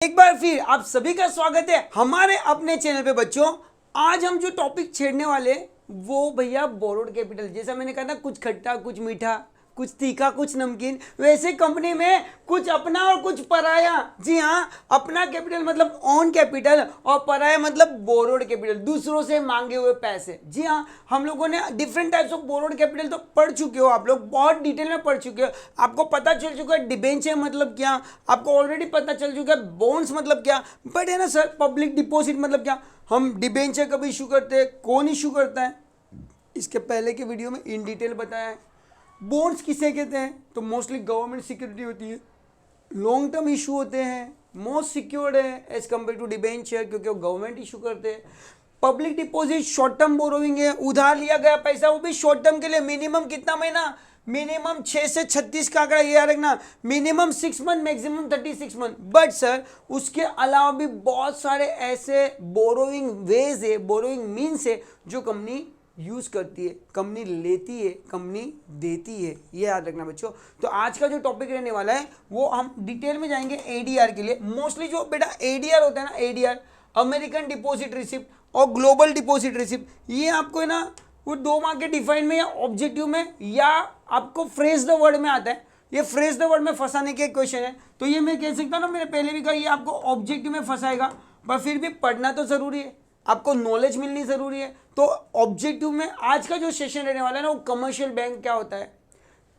एक बार फिर आप सभी का स्वागत है हमारे अपने चैनल पे बच्चों। आज हम जो टॉपिक छेड़ने वाले वो भैया बोरोड कैपिटल। जैसा मैंने कहा था, कुछ खट्टा कुछ मीठा, कुछ तीखा कुछ नमकीन, वैसे कंपनी में कुछ अपना और कुछ पराया। जी हाँ, अपना कैपिटल मतलब ओन कैपिटल और पराया मतलब बोरोड कैपिटल, दूसरों से मांगे हुए पैसे। जी हाँ, हम लोगों ने different types of borrowed capital तो पढ़ चुके हो, आप लोग बहुत डिटेल में पढ़ चुके हो। आपको पता चल चुका है डिबेंचर मतलब क्या, आपको ऑलरेडी पता चल चुका है बॉन्ड्स मतलब क्या। बट है ना सर, पब्लिक डिपॉजिट मतलब क्या, हम डिबेंचर कब इशू करते हैं, कौन इशू करता है, इसके पहले के वीडियो में इन डिटेल बताया है। बॉन्ड्स किसे कहते हैं, तो मोस्टली गवर्नमेंट सिक्योरिटी होती है, लॉन्ग टर्म इशू होते हैं, मोस्ट सिक्योर्ड है एज कम्पेयर टू डिबेंचर क्योंकि वो गवर्नमेंट इशू करते हैं। Public deposit short term borrowing है, उधार लिया गया पैसा वो भी शॉर्ट टर्म के लिए। मिनिमम कितना महीना, मिनिमम 6 से 36 का आंकड़ा ये याद रखना, minimum 6 month maximum 36 month. But sir उसके अलावा भी बहुत सारे ऐसे बोरोइंग वेज है, बोरोइंग मीन्स है जो कंपनी यूज करती है, कंपनी लेती है, कंपनी देती है, ये याद रखना बच्चों। तो आज का जो टॉपिक रहने वाला है वो हम डिटेल में जाएंगे एडीआर के लिए। मोस्टली जो बेटा एडीआर होता है ना, एडीआर अमेरिकन डिपॉजिट रिसिप्ट और ग्लोबल डिपॉजिट रिसिप्ट, ये आपको है ना वो 2 मार्क के डिफाइन में या ऑब्जेक्टिव में या आपको फ्रेज द वर्ड में आता है। ये फ्रेज द वर्ड में फंसाने के क्वेश्चन है, तो ये मैं कह सकता हूँ ना, मैंने पहले भी कहा ये आपको ऑब्जेक्टिव में फंसाएगा, पर फिर भी पढ़ना तो जरूरी है, आपको नॉलेज मिलनी जरूरी है। तो ऑब्जेक्टिव में आज का जो सेशन रहने वाला है ना वो कमर्शियल बैंक क्या होता है,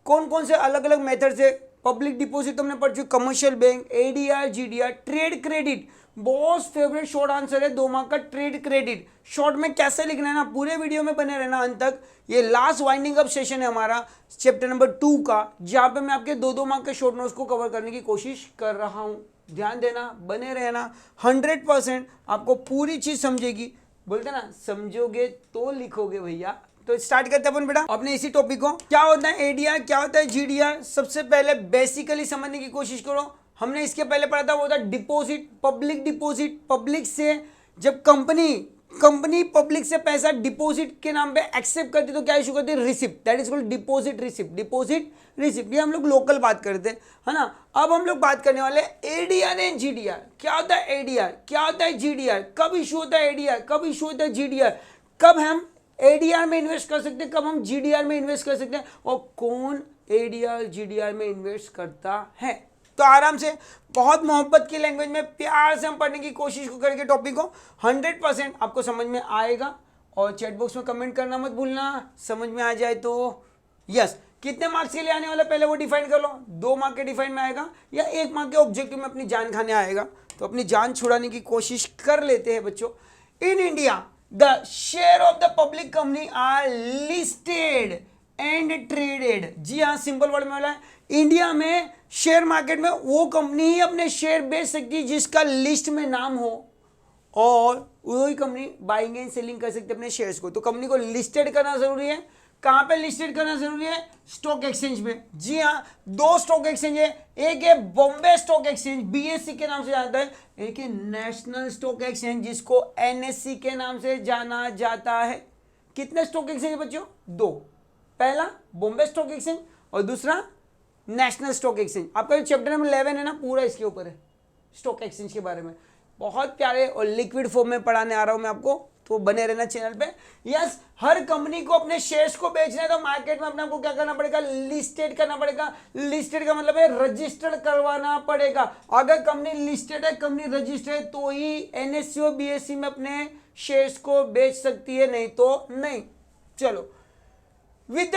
कौन कौन से अलग अलग मेथड से पब्लिक डिपॉजिट तुमने पढ़ चुके, commercial bank, ADR, GDR, trade credit. बहुत फेवरेट शॉर्ट आंसर है 2 मार्क का, ट्रेड क्रेडिट। शॉर्ट में कैसे लिखना है ना, पूरे वीडियो में बने रहना अंत तक। ये लास्ट वाइंडिंग अप सेशन है हमारा चैप्टर नंबर 2 का, जहां पे मैं आपके 2-2 मार्क के शॉर्ट नोट्स को कवर करने की कोशिश कर रहा हूं। ध्यान देना, बने रहना, 100% आपको पूरी चीज समझेगी। बोलते ना, समझोगे तो लिखोगे भैया। तो स्टार्ट करते हैं अपन बेटा अपने इसी टॉपिक को। क्या होता है एडीआर, क्या होता है जीडीआर, सबसे पहले बेसिकली समझने की कोशिश करो। हमने इसके पहले पढ़ा था वो था डिपॉजिट, पब्लिक डिपॉजिट। पब्लिक से जब कंपनी पब्लिक से पैसा डिपॉजिट के नाम पे एक्सेप्ट करती तो क्या इशू करती है, receipt, that is called deposit receipt. Deposit receipt, ये हम लोग लोकल बात करते हैं, है ना। अब हम लोग बात करने वाले एडीआर एंड जीडीआर। क्या होता है एडीआर, क्या होता है जीडीआर, कब इशू होता है एडीआर, कब इशू होता है जीडीआर, कब हम एडीआर में इन्वेस्ट कर सकते हैं, कब हम जीडीआर में इन्वेस्ट कर सकते हैं, और कौन एडीआर जीडीआर में इन्वेस्ट करता है। तो आराम से बहुत मोहब्बत की लैंग्वेज में प्यार से हम पढ़ने की कोशिश करेंगे टॉपिक को, 100% आपको समझ में आएगा। और चैट बॉक्स में कमेंट करना मत भूलना, समझ में आ जाए तो यस। कितने मार्क्स के लिए आने वाला पहले वो डिफाइन कर लो, 2 मार्क के डिफाइन में आएगा या 1 मार्क के ऑब्जेक्टिव में अपनी जान खाने आएगा। तो अपनी जान छुड़ाने की कोशिश कर लेते हैं बच्चों। In India the share of the public company are listed and traded. जी हाँ, सिंपल वर्ड में बोला है, इंडिया में शेयर मार्केट में वो कंपनी ही अपने शेयर बेच सकती है जिसका लिस्ट में नाम हो, और वही कंपनी बाइंग एंड सेलिंग कर सकती है अपने शेयर्स को। तो कंपनी को लिस्टेड करना जरूरी है। कहां पे लिस्टेड करना जरूरी है, स्टॉक एक्सचेंज में। जी हाँ, 2 स्टॉक एक्सचेंज है, एक है बॉम्बे स्टॉक एक्सचेंज बीएससी के नाम से जाता है, एक है नेशनल स्टॉक एक्सचेंज जिसको एनएससी के नाम से जाना जाता है। कितने स्टॉक एक्सचेंज है बच्चों, 2, पहला बॉम्बे स्टॉक एक्सचेंज और दूसरा नेशनल स्टॉक एक्सचेंज। आपका जो चैप्टर नंबर 11 है ना पूरा इसके ऊपर है, स्टॉक एक्सचेंज के बारे में। बहुत प्यारे और लिक्विड फॉर्म में पढ़ाने आ रहा हूं मैं आपको, तो बने रहना चैनल पे। यस, हर कंपनी को अपने शेयर्स को बेचना है तो मार्केट में अपने आपको क्या करना पड़ेगा, लिस्टेड करना पड़ेगा। लिस्टेड का मतलब है रजिस्टर्ड करवाना पड़ेगा। अगर कंपनी लिस्टेड है, कंपनी रजिस्टर्ड है, तो ही एनएससी और बीएससी में अपने शेयर्स को बेच सकती है, नहीं तो नहीं। चलो, with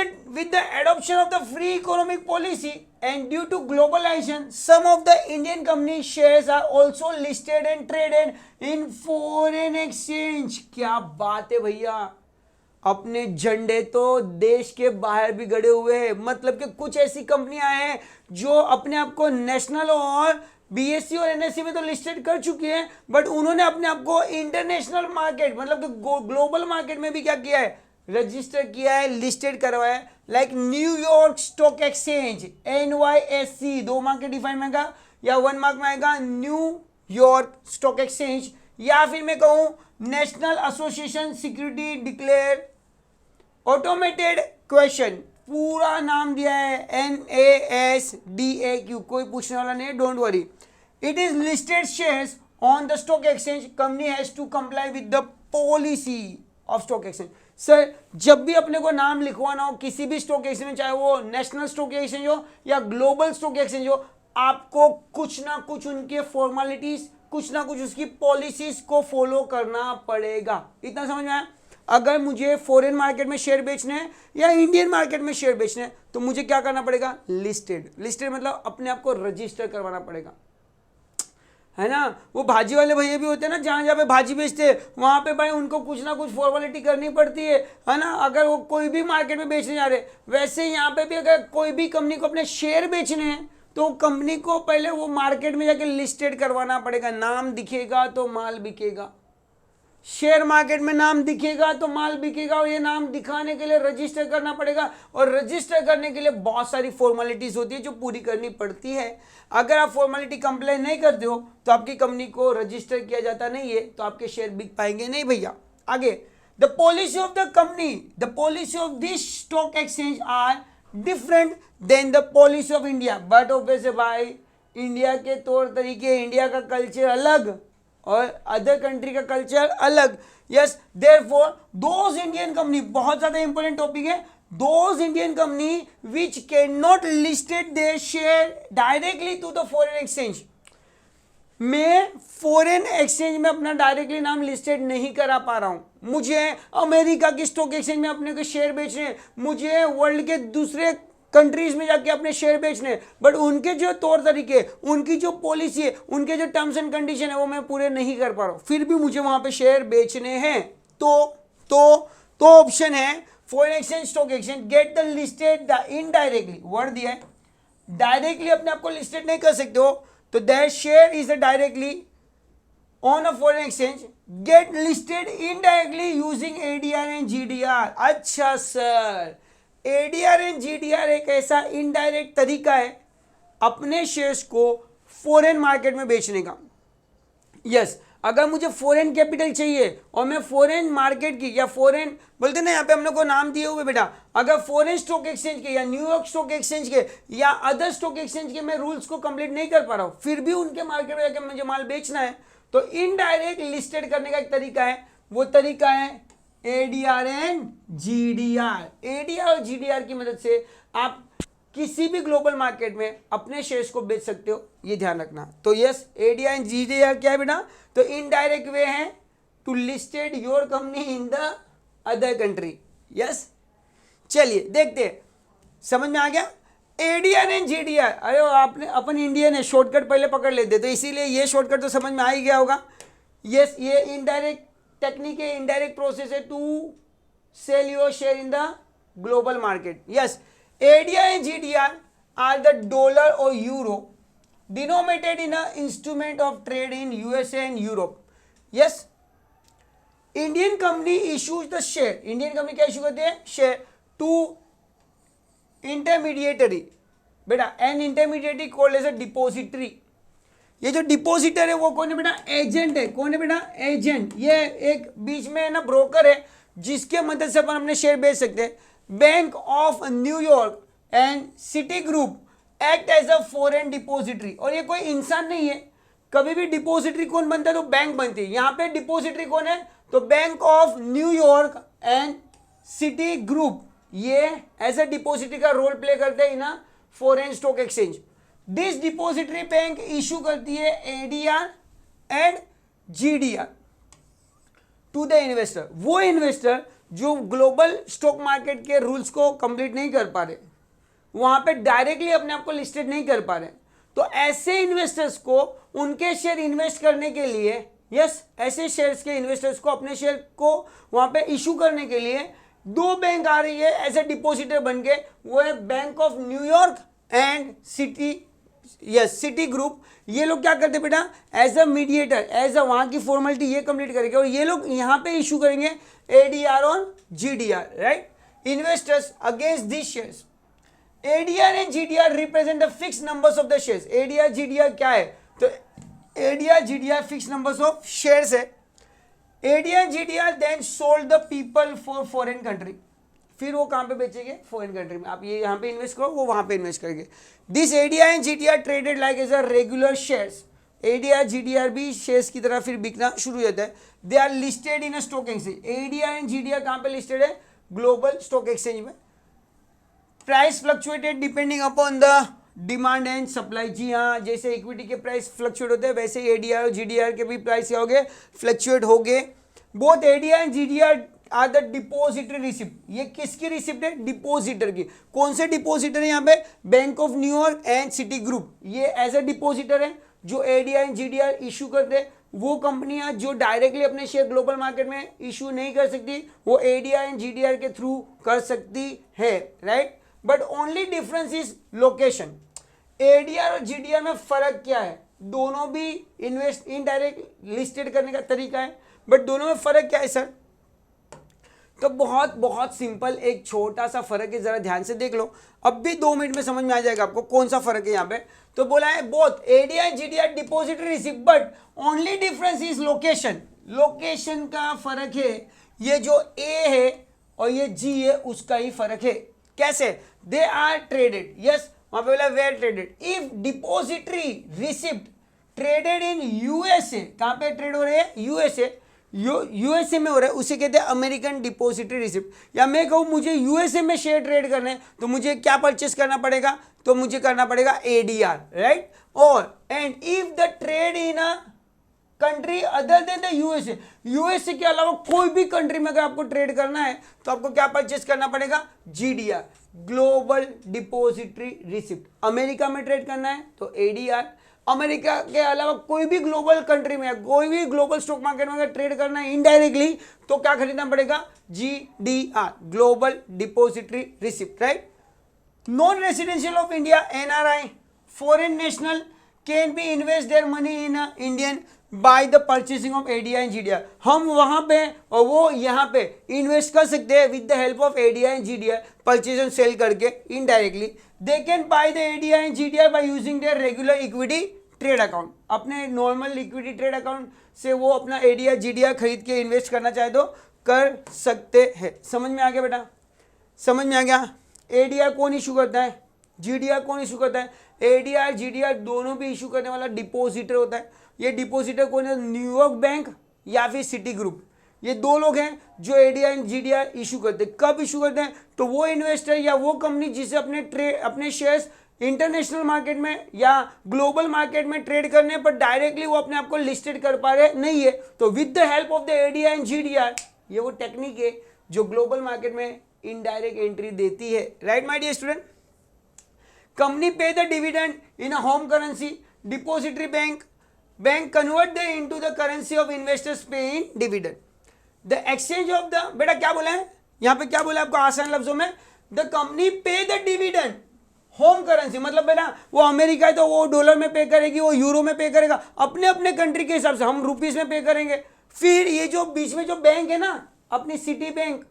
the adoption of the free economic policy and due to globalization, some of the Indian company shares are also listed and traded in foreign exchange। क्या बात है भैया, अपने झंडे तो देश के बाहर भी गड़े हुए हैं। मतलब कि कुछ ऐसी कंपनियां हैं जो अपने आप को नेशनल और बीएससी और एनएससी में तो लिस्टेड कर चुकी हैं, बट उन्होंने अपने आप को इंटरनेशनल मार्केट मतलब कि ग्लोबल मार्केट में भी क्या किया है, रजिस्टर किया है, लिस्टेड करवाया है। Like New York stock exchange NYSE, 2 mark के डिफाइन में आएगा या 1 मार्क में आएगा न्यूयॉर्क स्टॉक एक्सचेंज, या फिर मैं कहूं national association security declare automated question, पूरा नाम दिया है NASDAQ, कोई पूछने वाला नहीं है, don't worry. it is listed shares on the stock exchange, company has to comply with the policy of stock exchange. Sir जब भी अपने को नाम लिखवाना हो किसी भी स्टॉक एक्सचेंज में, चाहे वो नेशनल स्टॉक एक्सचेंज हो या ग्लोबल स्टॉक एक्सचेंज हो, आपको कुछ ना कुछ उनके फॉर्मेलिटीज, कुछ ना कुछ उसकी पॉलिसीज को फॉलो करना पड़ेगा. इतना समझ में आया? अगर मुझे फॉरेन मार्केट में शेयर बेचने हैं या इंडियन मार्केट में शेयर बेचने हैं तो मुझे क्या करना पड़ेगा? लिस्टेड. लिस्टेड मतलब अपने आप को रजिस्टर करवाना पड़ेगा, है ना. वो भाजी वाले भैया भी होते हैं ना, जहाँ जहाँ पे भाजी बेचते हैं वहाँ पे भाई उनको कुछ ना कुछ फॉर्मेलिटी करनी पड़ती है ना. अगर वो कोई भी मार्केट में बेचने जा रहे, वैसे यहाँ पे भी अगर कोई भी कंपनी को अपने शेयर बेचने हैं तो कंपनी को पहले वो मार्केट में जाके लिस्टेड करवाना पड़ेगा. नाम दिखेगा तो माल बिकेगा, शेयर मार्केट में नाम दिखेगा तो माल बिकेगा. और ये नाम दिखाने के लिए रजिस्टर करना पड़ेगा, और रजिस्टर करने के लिए बहुत सारी फॉर्मेलिटीज होती है जो पूरी करनी पड़ती है. अगर आप फॉर्मेलिटी कंप्लाई नहीं करते हो तो आपकी कंपनी को रजिस्टर किया जाता नहीं है, तो आपके शेयर बिक पाएंगे नहीं भैया. आगे, the policy of the company, the policy of this stock exchange are different than the policy of India. But obviously भाई इंडिया के तौर तरीके, इंडिया का कल्चर अलग और अदर कंट्री का कल्चर अलग. Yes, therefore those Indian company, बहुत ज्यादा इंपॉर्टेंट टॉपिक है, those Indian company which can not listed their share directly to the foreign exchange. मैं फॉरेन एक्सचेंज में अपना डायरेक्टली नाम लिस्टेड नहीं करा पा रहा हूं. मुझे अमेरिका की स्टॉक एक्सचेंज में अपने को शेयर बेचने हैं, मुझे वर्ल्ड के दूसरे कंट्रीज में जाके अपने शेयर बेचने, बट उनके जो तौर तरीके, उनकी जो पॉलिसी है, उनके जो टर्म्स एंड कंडीशन है वो मैं पूरे नहीं कर पा रहा हूं, फिर भी मुझे वहां पे शेयर बेचने हैं. तो ऑप्शन है foreign exchange, stock exchange. Get the listed indirectly, word दिया है, डायरेक्टली अपने आप को लिस्टेड नहीं कर सकते हो, तो that share is directly on a foreign exchange. Get listed indirectly using ADR and GDR. अच्छा सर, एडीआर एंड जीडीआर एक ऐसा इनडायरेक्ट तरीका है अपने शेयर्स को फॉरेन मार्केट में बेचने का. यस, अगर मुझे फॉरेन कैपिटल चाहिए और मैं फॉरेन मार्केट की या फॉरेन बोलते ना, यहाँ पे हम लोग को नाम दिए हुए बेटा, अगर फॉरेन स्टॉक एक्सचेंज के या न्यूयॉर्क स्टॉक एक्सचेंज के या अदर स्टॉक एक्सचेंज के मैं रूल्स को कंप्लीट नहीं कर पा रहा हूँ, फिर भी उनके मार्केट में जाकर मुझे माल बेचना है, तो इनडायरेक्ट लिस्टेड करने का एक तरीका है. वो तरीका है एडीआर एंड जीडीआर. एडीआर और जीडीआर की मदद से आप किसी भी ग्लोबल मार्केट में अपने शेयर्स को बेच सकते हो, ये ध्यान रखना. तो यस, एडीआर एंड जीडीआर क्या है बेटा? तो इनडायरेक्ट वे है to listed your company in the other country. Yes, चलिए देखते हैं, समझ में आ गया? एडीआर एंड जीडीआर, अरे आपने अपन इंडियन है, शॉर्टकट पहले पकड़ लेते, तो इसीलिए ये शॉर्टकट तो समझ में आ ही गया होगा. यस, ये इनडायरेक्ट टेक्निक है, इनडायरेक्ट प्रोसेस है to sell your share in the global market. Yes, ADR and GDR are the dollar or euro denominated in an instrument of trade in USA and Europe. Yes, Indian company issues the share. Indian company क्या issue करते हैं? Share to intermediary. बेटा, an intermediary called as a depository. ये जो depositor है वो कौन है बेटा? एजेंट है. कौन है बेटा? एजेंट. ये एक बीच में है ना ब्रोकर है, जिसके मदद से अपन अपने शेयर बेच सकते हैं. Bank of New York and Citigroup act as a foreign depository. और ये कोई इंसान नहीं है, कभी भी डिपोजिटरी कौन बनता है? तो बैंक बनती है. यहाँ पे डिपोजिटरी कौन है? तो bank of New York and Citigroup, ये एज अ डिपोजिटरी का रोल प्ले करते हैं ना foreign stock exchange. This depository bank issue करती है ADR and GDR to the investor. वो इन्वेस्टर जो ग्लोबल स्टॉक मार्केट के रूल्स को कंप्लीट नहीं कर पा रहे, वहां पे डायरेक्टली अपने आप को लिस्टेड नहीं कर पा रहे, तो ऐसे इन्वेस्टर्स को उनके शेयर इन्वेस्ट करने के लिए, यस, ऐसे शेयर्स के इन्वेस्टर्स को अपने शेयर को वहां पे इशू करने के लिए दो बैंक आ रही है एज ए डिपोजिटर बन के. वो है bank of New York and Citigroup. ये लोग क्या करते बेटा? As a mediator, as a वहां की फॉर्मेलिटी ये कंप्लीट करेंगे और ये लोग यहां पे इशू करेंगे एडीआर और GDR. Right, investors against this shares. ADR and GDR represent the fix numbers of the shares. ADR GDR क्या है? तो ADR GDR fix numbers of shares है. ADR GDR then sold the people for foreign country. फिर वो कहां पे बेचेंगे? Foreign country में. आप ये यहां पे इन्वेस्ट करो, वो वहां पे इन्वेस्ट करेंगे. This ADR and GDR traded like as a regular shares ADR GDR भी शेयर्स की तरह फिर बिकना शुरू हो जाता है। They are listed in a stock exchange. ADR and GDR कहाँ पे लिस्टेड है? ग्लोबल स्टॉक एक्सचेंज में। Price fluctuated depending upon the demand and supply. जी हाँ, जैसे इक्विटी के प्राइस फ्लक्चुएट होते हैं वैसे ही एडीआर और जीडीआर के भी प्राइस क्या हो गए? फ्लक्चुएट हो गए। Both ADR and GDR are the depository receipt. ये किसकी रिसिप्ट है? डिपोजिटर की। कौन से डिपोजिटर है यहाँ पे? Bank of New York and Citigroup. ये एज अ डिपोजिटर है जो एडीआर एंड जीडीआर इशू करते हैं। वो कंपनियां जो डायरेक्टली अपने शेयर ग्लोबल मार्केट में इशू नहीं कर सकती, वो एडीआर एंड जीडीआर के थ्रू कर सकती है, right. But only difference is location. ADR और जीडीआर में फर्क क्या है? दोनों भी इन्वेस्ट इनडायरेक्ट लिस्टेड करने का तरीका है, बट दोनों में फर्क क्या है सर? तो बहुत बहुत सिंपल एक छोटा सा फर्क है, जरा ध्यान से देख लो। अब भी 2 मिनट में समझ में आ जाएगा आपको कौन सा फर्क है यहाँ पे। तो बोला है both ADR and GDR depository receipt, but only difference is location. Location का फर्क है। ये जो ए है और ये जी है उसका ही फर्क है। कैसे? दे आर ट्रेडेड, यस, वहां पे बोला where traded. If depository receipt traded in USA, कहां पे ट्रेड हो रहे हैं? यूएसए। यूएसए में हो रहा है, उसे कहते हैं अमेरिकन डिपोजिटरी रिसिप्ट। या मैं कहूं मुझे यूएसए में शेयर ट्रेड करने हैं तो मुझे क्या परचेस करना पड़ेगा? तो मुझे करना पड़ेगा एडीआर, राइट। और and if the trade in a country other than the USA, USA के अलावा कोई भी कंट्री में अगर आपको ट्रेड करना है तो आपको क्या परचेस करना पड़ेगा? GDR, global depository receipt. America में ट्रेड करना है तो एडीआर, अमेरिका के अलावा कोई भी ग्लोबल कंट्री में, कोई भी ग्लोबल स्टॉक मार्केट में अगर ट्रेड करना है इनडायरेक्टली तो क्या खरीदना पड़ेगा? GDR, global depository receipt, right. Non residential of India, NRI, foreign national can be invest their money in Indian by the purchasing of ADR and GDR. हम वहां पे और वो यहाँ पे इन्वेस्ट कर सकते हैं with the help of ADR and GDR, purchase and sale करके indirectly. They can buy the ADR and GDR by using their regular equity trade account. अपने नॉर्मल इक्विटी ट्रेड अकाउंट से वो अपना एडीआर जीडीआर खरीद के invest करना चाहे तो कर सकते हैं। समझ में आ गया बेटा? समझ में आ गया? एडीआर कौन इशू करता है? जीडीआर कौन इशू करता है? एडीआर जीडीआर दोनों भी इशू करने वाला डिपोजिटर होता है। ये डिपोजिटर कौन है? न्यूयॉर्क बैंक या फिर सिटी ग्रुप। ये 2 लोग हैं जो एडीआर एंड जीडीआर इशू करते हैं। कब इशू करते हैं? तो वो इन्वेस्टर या वो कंपनी जिसे अपने शेयर्स इंटरनेशनल मार्केट में या ग्लोबल मार्केट में ट्रेड करने पर डायरेक्टली वो अपने आप को लिस्टेड कर पा रहे नहीं है, तो with the help of the ADR and GDR, ये वो टेक्निक है जो ग्लोबल मार्केट में इनडायरेक्ट एंट्री देती है, right my dear student. Company pay the dividend in a home currency, depository bank convert they into the currency of investors pay in dividend. The exchange of the, बेटा क्या बोला है यहाँ पे? क्या बोला आपको आसान लफ्जों में? The company pay the dividend home currency, मतलब बेटा वो अमेरिका है तो वो डॉलर में पे करेगी, वो यूरो में पे करेगा, अपने अपने कंट्री के हिसाब से। हम रुपीस में पे करेंगे। फिर ये जो बीच में जो बैंक है ना, अपनी सिटी बैंक,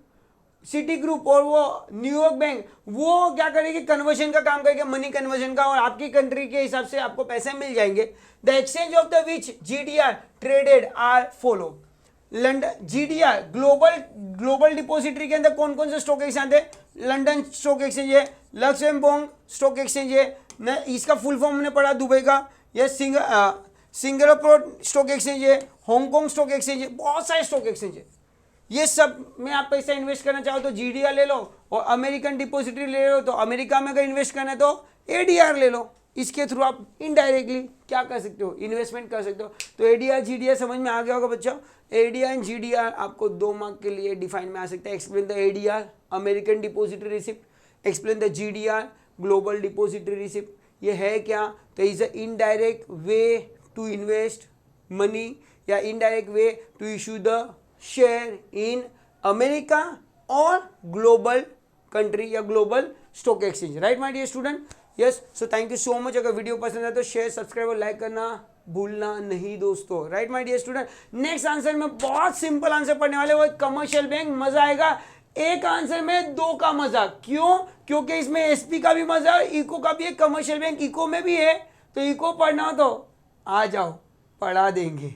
सिटी ग्रुप और वो न्यूयॉर्क बैंक, वो क्या करेगी? कन्वर्जन का काम करेगी, मनी कन्वर्जन का, और आपकी कंट्री के हिसाब से आपको पैसे मिल जाएंगे। The exchange of the which GDR traded are follow. London GDR global depository के अंदर कौन कौन से स्टॉक एक्सचेंज है? लंदन स्टॉक एक्सचेंज है, लक्समबर्ग स्टॉक एक्सचेंज है, इसका फुल फॉर्म हमने पढ़ा दुबई का, यह सिंगापुर स्टॉक एक्सचेंज है, हांगकांग स्टॉक एक्सचेंज है, बहुत सारे स्टॉक एक्सचेंज है। ये सब में आप पैसा इन्वेस्ट करना चाहो तो जीडीआर ले लो, और अमेरिकन डिपोजिटरी ले लो तो अमेरिका में अगर इन्वेस्ट करना है तो एडीआर ले लो। इसके थ्रू आप इनडायरेक्टली क्या कर सकते हो? इन्वेस्टमेंट कर सकते हो। तो एडीआर जीडीआर समझ में आ गया होगा बच्चों। एडीआर एंड जीडीआर आपको 2 मार्क के लिए डिफाइन में आ सकता है। Explain the ADR, American depository receipt. Explain the GDR, global depository receipt. ये है क्या? तो is a indirect way to invest money या indirect way to issue the share in America और ग्लोबल कंट्री या global stock exchange, right my dear student. Yes, so thank you so much. अगर video पसंद है तो share, subscribe और like करना भूलना नहीं दोस्तों, right my dear student. Next answer में बहुत सिंपल आंसर पढ़ने वाले, वो कमर्शियल बैंक। मजा आएगा एक आंसर में 2 का मजा। क्यों? क्योंकि इसमें एसपी का भी मजा है, इको का भी है, कमर्शियल बैंक इको में भी है। तो इको पढ़ना हो तो आ जाओ, पढ़ा देंगे।